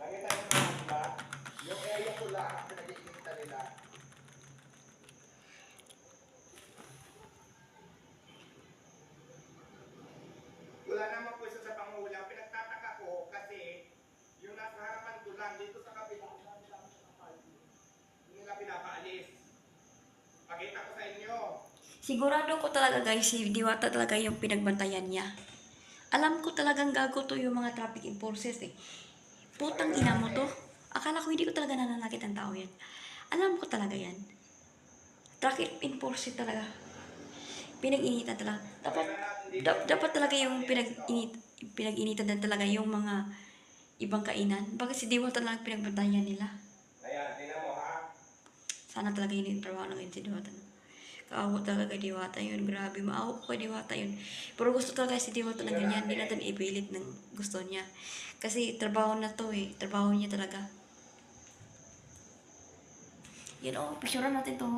Nakita niyo naman ba? Yung area ko lang, pinag-iinita nila. Wala namang pwesto sa pangulang. Pinagtataka ko kasi yung nasa harapan ko lang, dito sa kabila, ang dami-dami sa party. Hindi nila pinapaalis. Pakita ko sa inyo. Sigurado ko talaga guys, si Diwata talaga yung pinagbantayan niya. Alam ko talagang gago to yung mga traffic enforcers eh. Putang ina mo to. Akala ko hindi ko talaga nananakit ang tao yan. Alam ko talaga yan. Traffic enforcer talaga. Pinag-initan talaga. Dapat talaga yung pinag-initan din talaga yung mga ibang kainan. Bakit si Diwata lang pinagbantayan nila? Ayan, tingnan mo ha. Sana talaga yun yung trabaho ng si Diwata. Kaawa talaga kay Diwata yun. Grabe, maawa ko kay Diwata yun. Pero gusto talaga si Diwata na ganyan. Hindi natin ipilit ng gusto niya. Kasi trabaho na to eh. Trabaho niya talaga. Yan oh, picturean natin to.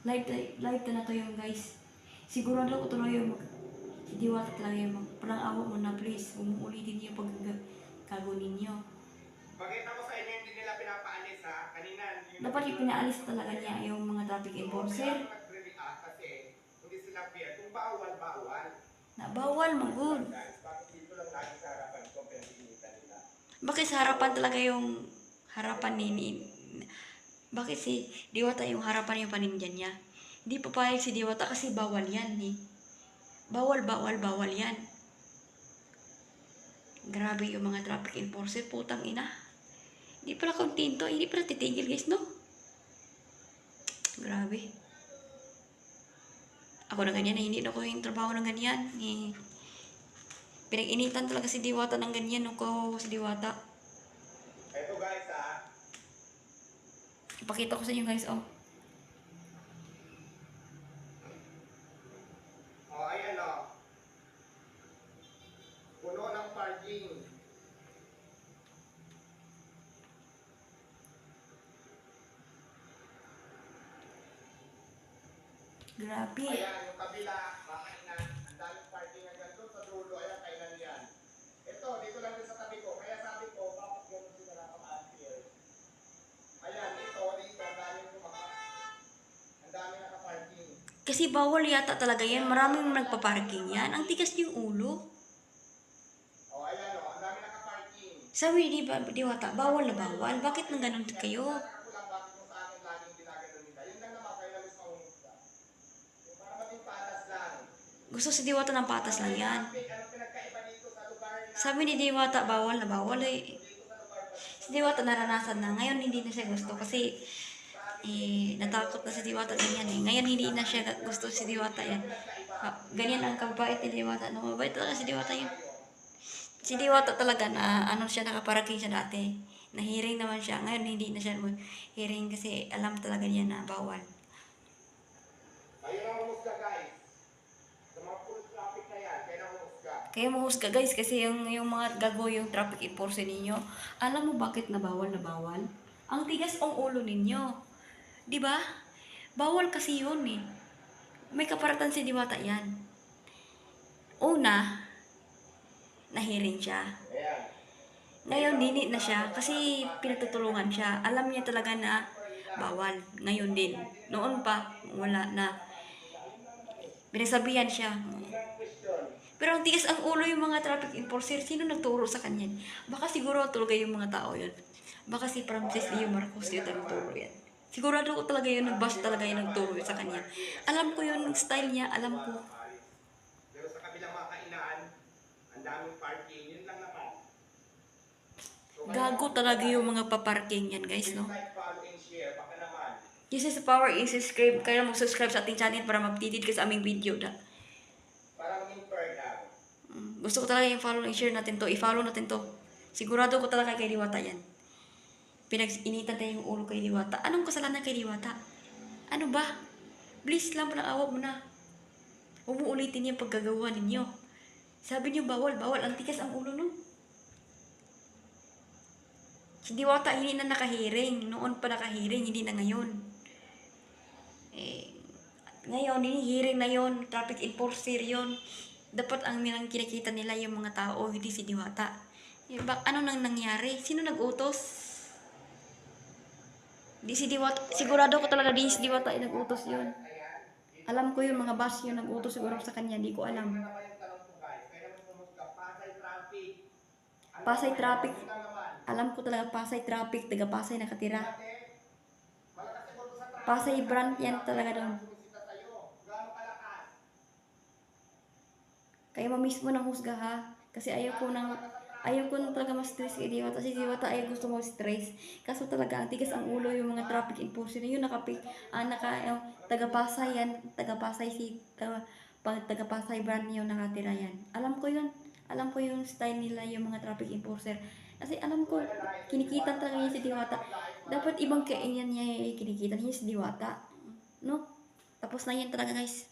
Live na to yung guys. Sigurado ko tuloy yung si Diwata talaga yung parang awa mo na please. Umuulitin niyo pag gago ninyo. Pakita ko sa inyo, hindi nila pinapaalis ha. Kanina, Dapat ipinaalis talaga niya yung mga traffic enforcer. Kasi hindi sila fair. Kung bawal, bawal. Na bawal magud. Guys, bakit dito lang lagi sa harapan ko pinag-iinitan nila? Bakit sa harapan talaga yung harapan ni bakit si Diwata yung harapan yung panindihan niya? Hindi papayag si Diwata kasi bawal yan eh. Bawal yan. Grabe yung mga traffic enforcer, putang ina. Hindi pala kontento, hindi pala titigil guys, no? Grabe. Ako na ganyan, hindi na ko yung trabaho ng ganyan. Eh, pinag-initan talaga si Diwata ng ganyan, nung ko si Diwata. Ito guys ha. Ipakita ko sa inyo guys, oh. Oh, ayan o. Puno ng parking. Grabe. Ayan, yung kabila, makainan. Ang daming parking hanggang doon sa dulo. Ayan, kainan yan. Ito, dito lang din sa tabi ko. Kaya sabi ko, bakit ganun sila nakapag-appear? Ayan, dito, ang daming nakaparking. Kasi bawal yata talaga yan. Maraming nagpa-parking yan. Ang tigas yung ulo. Oh, ayan o, ang daming nakaparking. Sabi di ba, Diwata, bawal na bawal. Bakit nang ganun kayo? Ako lang bakit mo sa akin laging ginagano nila. Yun lang naman, kaya labis mahusga. Yung para maging patas lang. Gusto si Diwata ng patas lang yan. Anong pinagkaiba dito sa lugar na Sabi ni Diwata, bawal na bawal eh. dito sa lugar ba? Si Diwata naranasan na. Ngayon hindi na siya gusto kasi natakot na si Diwata ganyan eh. Ngayon hindi na siya gusto si Diwata yan. Ganyan ang kabait ni Diwata. No, mabait talaga si Diwata yun. Si Diwata talaga na ano siya, nakaparating siya dati. Nahiring naman siya. Ngayon hindi na siya hearing kasi alam talaga niya na bawal. Ayun ang humusga guys. Sa mga full traffic na yan, kaya nang humusga. Kaya mahusga guys kasi yung mga gago yung traffic enforcer ninyo. Alam mo bakit na bawal na bawal? Ang tigas ang ulo ninyo. 'Di ba? Bawal kasi yun eh. May kaparatan si Diwata yan. Una, nahiring siya. Ayan. Ngayon, dini na siya kasi pinatutulungan siya. Alam niya talaga na bawal. Ngayon din. Noon pa, wala na. Pinasabihan siya. Pero ang tigas ang ulo yung mga traffic enforcer. Sino nagturo sa kanya? Baka siguro talaga yung mga tao yun. Baka si Francis Leo Marcos yung nagturo yan. Sigurado ko talaga yun, nag-bus talaga yung nagturo sa kanya. Alam ko yung style niya, alam ko. Pero sa kabilang mga kainan, ang daming parking, yun lang naman. Gago talaga yung mga paparking yan guys, no? Like, follow, and share, baka naman. This is the power in subscribe. Kaya mag-subscribe sa ating channel para mag-tidid ka sa aming video. Para maging fair lang. Gusto ko talaga yung follow and share natin to. I-follow natin to. Sigurado ko talaga kay Diwata yan. Pinag-initan tayo yung ulo kay Diwata. Anong kasalanan kay Diwata? Ano ba? Please lang, awa mo na. Huwag mo ulitin yung paggagawa ninyo. Sabi niyo bawal. Ang tikas ang ulo no. Si Diwata hindi na nakahiring. Noon pa nakahiring, hindi na ngayon. Ngayon, hinihiring na yon, traffic enforcer yon. Dapat ang nilang kinikita nila yung mga tao, hindi si Diwata. Ano nang nangyari? Sino nag-utos? Di si Diwata, sigurado ko talaga di si Diwata ay nag-utos yun. Alam ko yung mga boss yun nag-utos siguro sa kanya, di ko alam. Ito naman yung tanong ko guys. Kaya naman pumunta, Pasay Traffic. Ano Pasay naman? Traffic. Yun lang naman. Alam ko talaga Pasay Traffic, taga Pasay nakatira. Dati, malakas siguro sa traffic. Pasay brand yan talaga doon. Sumisita sa'yo. Gaano kalakas? Kaya mo mismo nang husga ha. Kasi ayaw ko na talaga ma-stress kay Diwata. Kasi Diwata ayaw gusto mo stress. Kaso talaga, ang tigas ang ulo yung mga traffic enforcer na yun. Taga Pasay yan. Taga Pasay taga Pasay brand yung nakatira yan. Alam ko yun. Alam ko yung style nila yung mga traffic enforcer. Kasi alam ko, kinikita talaga niya si Diwata. Dapat ibang kainan niya yung kinikita niya si Diwata. No? Tapos na yan talaga guys.